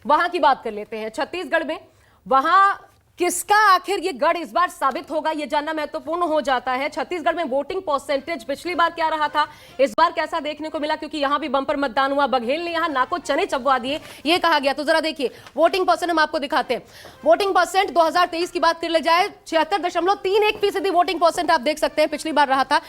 वहां की बात कर लेते हैं। छत्तीसगढ़ में वहां किसका आखिर ये गढ़ इस बार साबित होगा, ये जानना महत्वपूर्ण हो जाता है। छत्तीसगढ़ में वोटिंग परसेंटेज पिछली बार क्या रहा था, इस बार कैसा देखने को मिला, क्योंकि यहां भी बंपर मतदान हुआ। बघेल ने यहां नाको चने चबवा दिए, ये कहा गया। तो जरा देखिए वोटिंग परसेंट हम आपको दिखाते हैं। वोटिंग परसेंट 2023 की बात कर ले जाए 76.31% वोटिंग परसेंट आप देख सकते हैं, पिछली बार रहा था,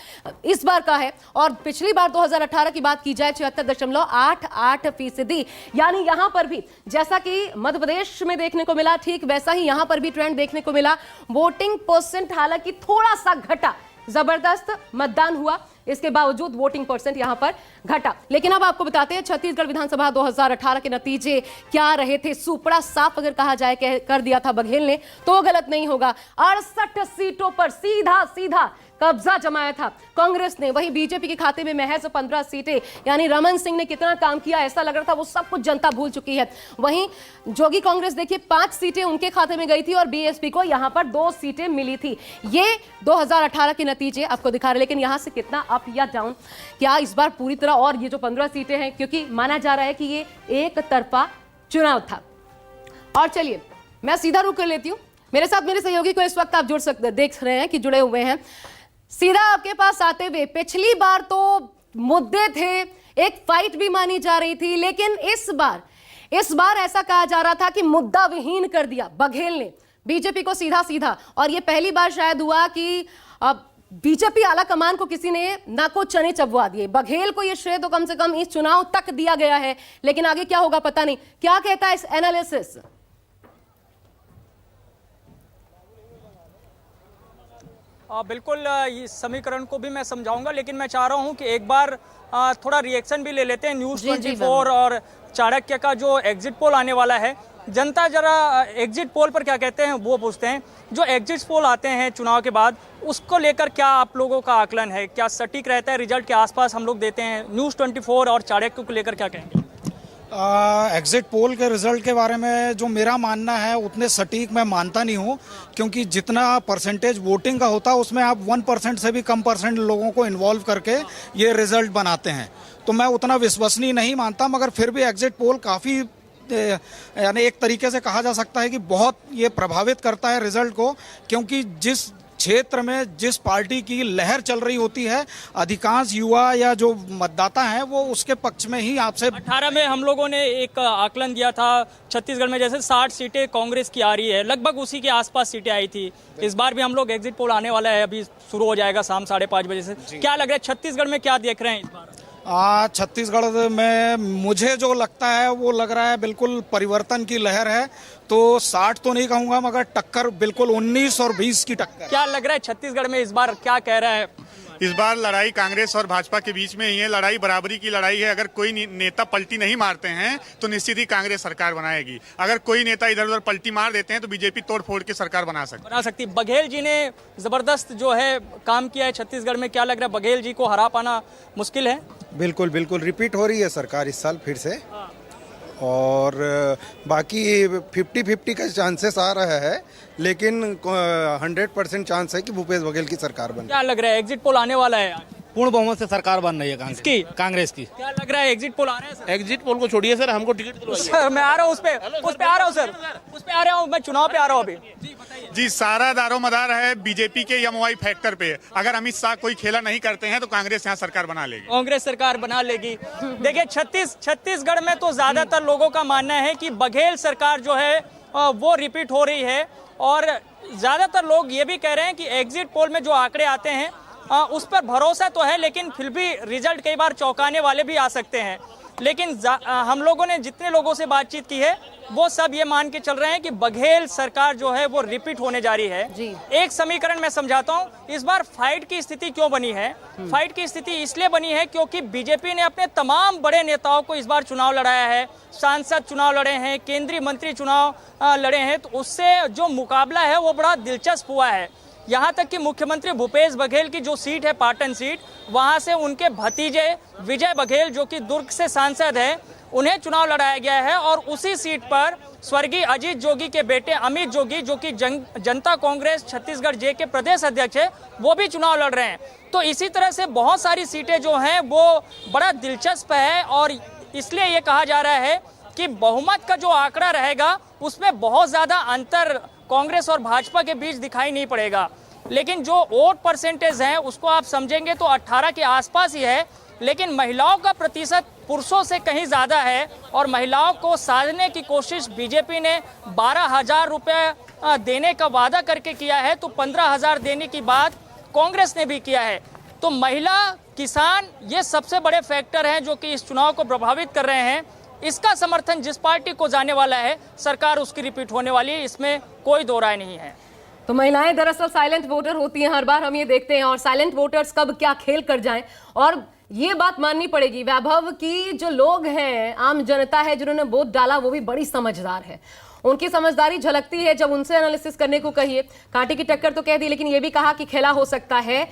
इस बार का है। और पिछली बार 2018 की बात की जाए 76.88%। यानी यहां पर भी जैसा कि मध्य प्रदेश में देखने को मिला, ठीक वैसा ही यहां पर भी ट्रेंड देखने को मिला। वोटिंग परसेंट हालांकि थोड़ा सा घटा, जबरदस्त मतदान हुआ, इसके बावजूद वोटिंग परसेंट यहां पर घटा। लेकिन अब आपको बताते हैं छत्तीसगढ़ विधानसभा 2018 के नतीजे क्या रहे थे। सुपड़ा साफ अगर कहा जाए कर दिया था बघेल ने, तो गलत नहीं होगा। 68 सीटों पर सीधा सीधा कब्जा जमाया था कांग्रेस ने। वहीं बीजेपी के खाते में महज 15 सीटें, यानी रमन सिंह ने कितना काम किया, ऐसा लग रहा था वो सब कुछ जनता भूल चुकी है। वहीं जोगी कांग्रेस देखिए 5 सीटें उनके खाते में गई थी और बीएसपी को यहां पर 2 सीटें मिली थी। ये 2018 के नतीजे आपको दिखा रहे। लेकिन यहां से कितना अप या डाउन, क्या इस बार पूरी तरह, और ये जो 15 सीटें हैं, क्योंकि माना जा रहा है कि ये एक तरफा चुनाव था। और चलिए मैं सीधा रुक कर लेती हूं, मेरे साथ मेरे सहयोगी को इस वक्त आप जुड़ सकते, देख रहे हैं कि जुड़े हुए हैं। सीधा आपके पास आते हुए, पिछली बार तो मुद्दे थे, एक फाइट भी मानी जा रही थी, लेकिन इस बार ऐसा कहा जा रहा था कि मुद्दा विहीन कर दिया बघेल ने बीजेपी को सीधा सीधा। और यह पहली बार शायद हुआ कि बीजेपी आला कमान को किसी ने नाको चने चबवा दिए। बघेल को यह श्रेय तो कम से कम इस चुनाव तक दिया गया है, लेकिन आगे क्या होगा पता नहीं। क्या कहता है इस एनालिसिस? बिल्कुल, इस समीकरण को भी मैं समझाऊंगा, लेकिन मैं चाह रहा हूं कि एक बार थोड़ा रिएक्शन भी ले लेते हैं। न्यूज़ 24 और चाणक्य का जो एग्जिट पोल आने वाला है, जनता जरा एग्जिट पोल पर क्या कहते हैं वो पूछते हैं। जो एग्जिट पोल आते हैं चुनाव के बाद, उसको लेकर क्या आप लोगों का आकलन है, क्या सटीक रहता है, रिजल्ट के आसपास हम लोग देते हैं? न्यूज़ 24 और चाणक्य को लेकर क्या कहेंगे? एग्जिट पोल के रिजल्ट के बारे में जो मेरा मानना है उतने सटीक मैं मानता नहीं हूँ, क्योंकि जितना परसेंटेज वोटिंग का होता है उसमें आप 1% से भी कम परसेंट लोगों को इन्वॉल्व करके ये रिजल्ट बनाते हैं, तो मैं उतना विश्वसनीय नहीं मानता। मगर फिर भी एग्जिट पोल काफ़ी, यानी एक तरीके से कहा जा सकता है कि बहुत ये प्रभावित करता है रिजल्ट को, क्योंकि जिस क्षेत्र में जिस पार्टी की लहर चल रही होती है, अधिकांश युवा या जो मतदाता हैं वो उसके पक्ष में ही आपसे। 18 में हम लोगों ने एक आकलन दिया था छत्तीसगढ़ में, जैसे 60 सीटें कांग्रेस की आ रही है, लगभग उसी के आसपास सीटें आई थी। इस बार भी हम लोग एग्जिट पोल आने वाला है, अभी शुरू हो जाएगा शाम 5:30 बजे से। क्या लग रहा है छत्तीसगढ़ में, क्या देख रहे हैं इस बार? छत्तीसगढ़ में मुझे जो लगता है वो लग रहा है बिल्कुल परिवर्तन की लहर है। तो 60 तो नहीं कहूंगा, मगर टक्कर बिल्कुल 19 और 20 की टक्कर। क्या लग रहा है छत्तीसगढ़ में इस बार, क्या कह रहा है? इस बार लड़ाई कांग्रेस और भाजपा के बीच में ही है। लड़ाई बराबरी की लड़ाई है। अगर कोई नेता पलटी नहीं मारते हैं तो निश्चित ही कांग्रेस सरकार बनाएगी। अगर कोई नेता इधर उधर पलटी मार देते हैं तो बीजेपी तोड़ फोड़ के सरकार बना सकती। बघेल जी ने जबरदस्त जो है काम किया है छत्तीसगढ़ में, क्या लग रहा है बघेल जी को हरा पाना मुश्किल है? बिल्कुल बिल्कुल रिपीट हो रही है सरकार इस साल फिर से, और बाकी 50-50 का चांसेस आ रहा है, लेकिन 100% चांस है कि भूपेश बघेल की सरकार बने। क्या लग रहा है एग्जिट पोल आने वाला है? पूर्ण बहुमत से सरकार बन रही है कांग्रेस की। क्या लग रहा है एग्जिट पोल आ रहा है सर? एग्जिट पोल को छोड़िए सर, हमको टिकट दिलवाइए। सर मैं आ रहा हूँ उस पे आ रहा हूँ, मैं चुनाव पे आ रहा हूँ अभी। जी, सारा दारोमदार है बीजेपी के एमओआई फैक्टर पे। अगर अमित शाह कोई खेला नहीं करते हैं तो कांग्रेस यहाँ सरकार बना लेगी। कांग्रेस सरकार बना लेगी। देखिए छत्तीसगढ़ में तो ज्यादातर लोगों का मानना है कि बघेल सरकार जो है वो रिपीट हो रही है, और ज्यादातर लोग ये भी कह रहे हैं कि एग्जिट पोल में जो आंकड़े आते हैं उस पर भरोसा तो है, लेकिन फिर भी रिजल्ट कई बार चौंकाने वाले भी आ सकते हैं। लेकिन हम लोगों ने जितने लोगों से बातचीत की है वो सब ये मान के चल रहे हैं कि बघेल सरकार जो है वो रिपीट होने जा रही है जी। एक समीकरण मैं समझाता हूँ, इस बार फाइट की स्थिति क्यों बनी है। फाइट की स्थिति इसलिए बनी है क्योंकि बीजेपी ने अपने तमाम बड़े नेताओं को इस बार चुनाव लड़ाया है, सांसद चुनाव लड़े हैं, केंद्रीय मंत्री चुनाव लड़े हैं, तो उससे जो मुकाबला है वो बड़ा दिलचस्प हुआ है। यहाँ तक कि मुख्यमंत्री भूपेश बघेल की जो सीट है पाटन सीट, वहाँ से उनके भतीजे विजय बघेल जो कि दुर्ग से सांसद है, उन्हें चुनाव लड़ाया गया है। और उसी सीट पर स्वर्गीय अजीत जोगी के बेटे अमित जोगी जो कि जनता कांग्रेस छत्तीसगढ़ जे के प्रदेश अध्यक्ष है, वो भी चुनाव लड़ रहे हैं। तो इसी तरह से बहुत सारी सीटें जो हैं वो बड़ा दिलचस्प है, और इसलिए ये कहा जा रहा है कि बहुमत का जो आंकड़ा रहेगा उसमें बहुत ज्यादा अंतर कांग्रेस और भाजपा के बीच दिखाई नहीं पड़ेगा, लेकिन जो वोट परसेंटेज है उसको आप समझेंगे तो 18 के आसपास ही है, लेकिन महिलाओं का प्रतिशत पुरुषों से कहीं ज्यादा है और महिलाओं को साधने की कोशिश बीजेपी ने 12,000 रुपये देने का वादा करके किया है, तो 15,000 देने की बात कांग्रेस ने भी किया है। तो महिला, किसान, ये सबसे बड़े फैक्टर हैं जो कि इस चुनाव को प्रभावित कर रहे हैं। इसका समर्थन जिस पार्टी को जाने वाला है, सरकार उसकी रिपीट होने वाली है, इसमें कोई दो राय नहीं है। तो महिलाएं दरअसल साइलेंट वोटर होती हैं, हर बार हम ये देखते हैं, और साइलेंट वोटर्स कब क्या खेल कर जाएं। और ये बात माननी पड़ेगी वैभव की जो लोग हैं, आम जनता है जिन्होंने वोट डाला, वो भी बड़ी समझदार है। उनकी समझदारी झलकती है जब उनसे एनालिसिस करने को कहिए। कांटे की टक्कर तो कह दी, लेकिन ये भी कहा कि खेला हो सकता है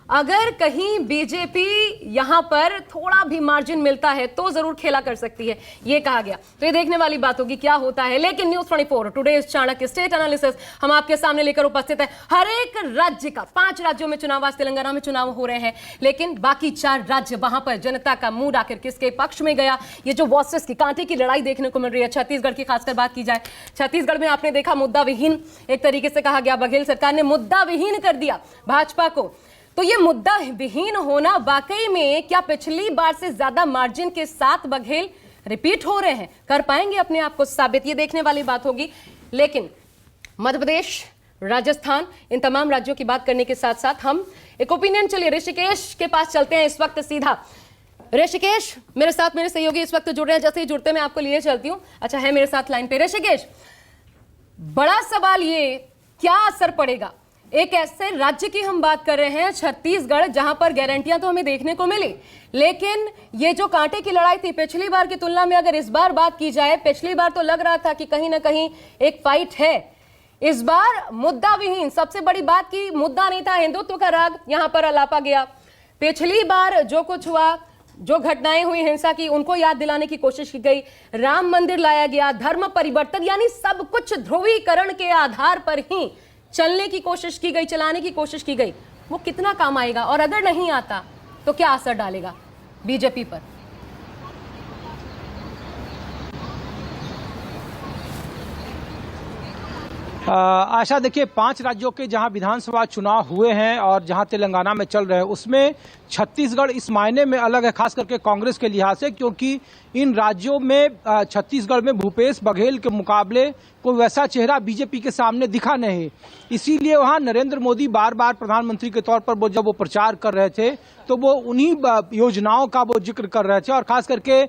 अगर कहीं बीजेपी यहां पर थोड़ा भी मार्जिन मिलता है तो जरूर खेला कर सकती है, ये कहा गया। तो ये देखने वाली बात होगी क्या होता है। लेकिन news 24 today's Chanakya state analysis हम आपके सामने लेकर उपस्थित है। हर एक राज्य का 5 राज्यों में चुनाव, आज तेलंगाना में चुनाव हो रहे हैं, लेकिन बाकी 4 राज्य, वहां पर जनता का मूड आखिर किसके पक्ष में गया, ये जो वर्सेस की कांटे की लड़ाई देखने को मिल रही है। छत्तीसगढ़ की खासकर बात की जाए, छत्तीसगढ़ में आपने देखा मुद्दा विहीन एक तरीके से कहा गया, बघेल सरकार ने मुद्दा विहीन कर दिया भाजपा को। तो ये मुद्दा विहीन होना वाकई में क्या पिछली बार से ज्यादा मार्जिन के साथ बघेल रिपीट हो रहे हैं, कर पाएंगे अपने आप को साबित, ये देखने वाली बात होगी। लेकिन मध्य प्रदेश, राजस्थान, इन तमाम राज्यों की बात करने के साथ साथ हम एक ओपिनियन, चलिए ऋषिकेश के पास चलते हैं इस वक्त सीधा। ऋषिकेश मेरे साथ, मेरे सहयोगी इस वक्त जुड़ रहे हैं, जैसे ही जुड़ते मैं आपको लिए चलती हूं। अच्छा है मेरे साथ लाइन पे ऋषिकेश। बड़ा सवाल ये, क्या असर पड़ेगा एक ऐसे राज्य की हम बात कर रहे हैं छत्तीसगढ़, जहां पर गारंटियां तो हमें देखने को मिली, लेकिन ये जो कांटे की लड़ाई थी पिछली बार की तुलना में अगर इस बार बात की जाए, पिछली बार तो लग रहा था कि कहीं ना कहीं एक फाइट है, इस बार मुद्दा विहीन। सबसे बड़ी बात की मुद्दा नहीं था, हिंदुत्व का राग यहां पर अलापा गया। पिछली बार जो कुछ हुआ, जो घटनाएं हुई हिंसा की, उनको याद दिलाने की कोशिश की गई, राम मंदिर लाया गया, धर्म परिवर्तन, यानी सब कुछ ध्रुवीकरण के आधार पर ही चलने की कोशिश की गई, चलाने की कोशिश की गई। वो कितना काम आएगा, और अगर नहीं आता तो क्या असर डालेगा बीजेपी पर? आशा, देखिए 5 राज्यों के जहां विधानसभा चुनाव हुए हैं और जहां तेलंगाना में चल रहे हैं, उसमें छत्तीसगढ़ इस मायने में अलग है, खास करके कांग्रेस के लिहाज से, क्योंकि इन राज्यों में छत्तीसगढ़ में भूपेश बघेल के मुकाबले कोई वैसा चेहरा बीजेपी के सामने दिखा नहीं। इसीलिए वहां नरेंद्र मोदी बार बार प्रधानमंत्री के तौर पर जब वो प्रचार कर रहे थे तो वो उन्हीं योजनाओं का वो जिक्र कर रहे थे, और खास करके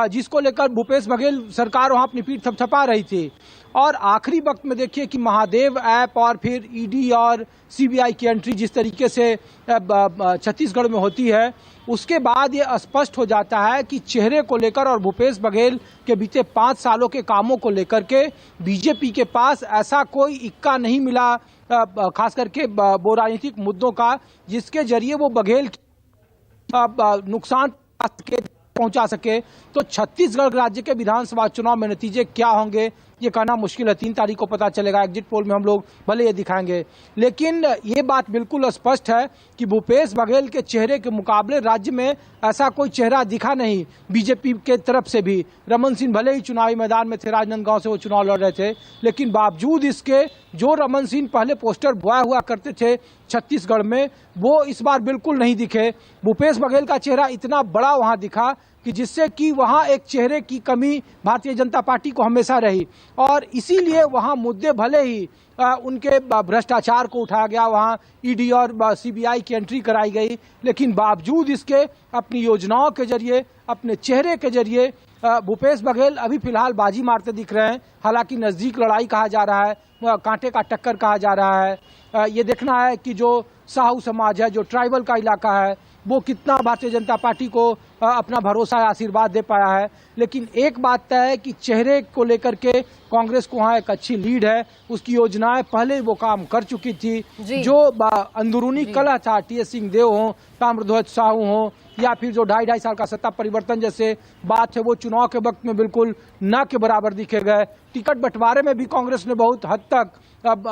जिसको लेकर भूपेश बघेल सरकार वहां अपनी पीठ थपथपा रही थी। और आखिरी वक्त में देखिए कि महादेव ऐप और फिर ईडी और सीबीआई की एंट्री जिस तरीके से छत्तीसगढ़ में होती है, उसके बाद ये स्पष्ट हो जाता है कि चेहरे को लेकर और भूपेश बघेल के बीते 5 सालों के कामों को लेकर के बीजेपी के पास ऐसा कोई इक्का नहीं मिला, खास करके वो राजनीतिक मुद्दों का, जिसके जरिए वो बघेल नुकसान पहुंचा सके। तो छत्तीसगढ़ राज्य के विधानसभा चुनाव में नतीजे क्या होंगे ये कहना मुश्किल है। 3 तारीख को पता चलेगा। एग्जिट पोल में हम लोग भले ये दिखाएंगे, लेकिन ये बात बिल्कुल स्पष्ट है कि भूपेश बघेल के चेहरे के मुकाबले राज्य में ऐसा कोई चेहरा दिखा नहीं बीजेपी के तरफ से भी। रमन सिंह भले ही चुनावी मैदान में थे, राजनांदगांव से वो चुनाव लड़ रहे थे, लेकिन बावजूद इसके जो रमन सिंह पहले पोस्टर बोया हुआ करते थे छत्तीसगढ़ में, वो इस बार बिल्कुल नहीं दिखे। भूपेश बघेल का चेहरा इतना बड़ा वहां दिखा कि जिससे कि वहां एक चेहरे की कमी भारतीय जनता पार्टी को हमेशा रही, और इसीलिए वहां मुद्दे भले ही उनके भ्रष्टाचार को उठाया गया, वहां ईडी और सीबीआई की एंट्री कराई गई, लेकिन बावजूद इसके अपनी योजनाओं के जरिए, अपने चेहरे के जरिए भूपेश बघेल अभी फिलहाल बाजी मारते दिख रहे हैं। हालांकि नजदीक लड़ाई कहा जा रहा है, कांटे का टक्कर कहा जा रहा है। ये देखना है कि जो साहू समाज है, जो ट्राइबल का इलाका है, वो कितना भारतीय जनता पार्टी को अपना भरोसा या आशीर्वाद दे पाया है। लेकिन एक बात तय है कि चेहरे को लेकर के कांग्रेस को वहाँ एक अच्छी लीड है, उसकी योजनाएं पहले वो काम कर चुकी थी। जो अंदरूनी कलह था, टीएस सिंहदेव हो, ताम्रध्वज साहू हो, या फिर जो 2.5 साल का सत्ता परिवर्तन जैसे बात है, वो चुनाव के वक्त में बिल्कुल न के बराबर दिखे गए। टिकट बंटवारे में भी कांग्रेस ने बहुत हद तक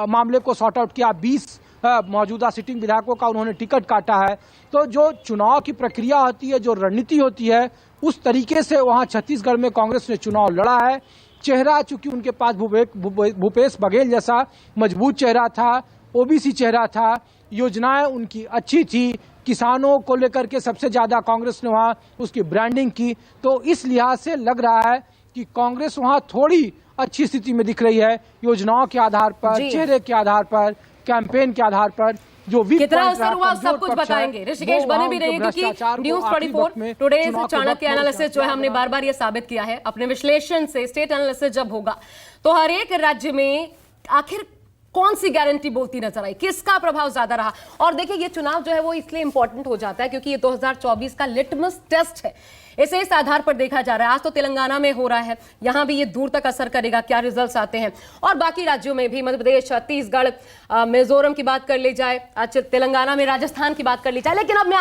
मामले को सॉर्ट आउट किया। 20 मौजूदा सिटिंग विधायकों का उन्होंने टिकट काटा है। तो जो चुनाव की प्रक्रिया होती है, जो रणनीति होती है, उस तरीके से वहां छत्तीसगढ़ में कांग्रेस ने चुनाव लड़ा है। चेहरा चूंकि उनके पास भूपेश बघेल जैसा मजबूत चेहरा था, ओबीसी चेहरा था, योजनाएं उनकी अच्छी थी, किसानों को लेकर के सबसे ज्यादा कांग्रेस ने वहां उसकी ब्रांडिंग की, तो इस लिहाज से लग रहा है कि कांग्रेस वहां थोड़ी अच्छी स्थिति में दिख रही है। योजनाओं के आधार पर, चेहरे के आधार पर, कैंपेन के आधार पर जो कितना असर हुआ सब कुछ बताएंगे। ऋषिकेश बने भी रहिए, क्योंकि न्यूज़ 24 टुडेज चाणक्य एनालिसिस जो है हमने बार बार ये साबित किया है अपने विश्लेषण से, स्टेट एनालिसिस जब होगा तो हर एक राज्य में आखिर कौन सी गारंटी बोलती नजर आई, किसका प्रभाव ज्यादा रहा। और देखिए ये चुनाव जो है वो इसलिए इंपॉर्टेंट हो जाता है क्योंकि ये 2024 का लिटमस टेस्ट है, इसे इस आधार पर देखा जा रहा है। आज तो तेलंगाना में हो रहा है, यहां भी ये दूर तक असर करेगा क्या रिजल्ट्स आते हैं, और बाकी राज्यों में भी, मध्य प्रदेश, छत्तीसगढ़, मिजोरम की बात कर ली जाए, आज तेलंगाना में, राजस्थान की बात कर ली जाए। लेकिन अब मैं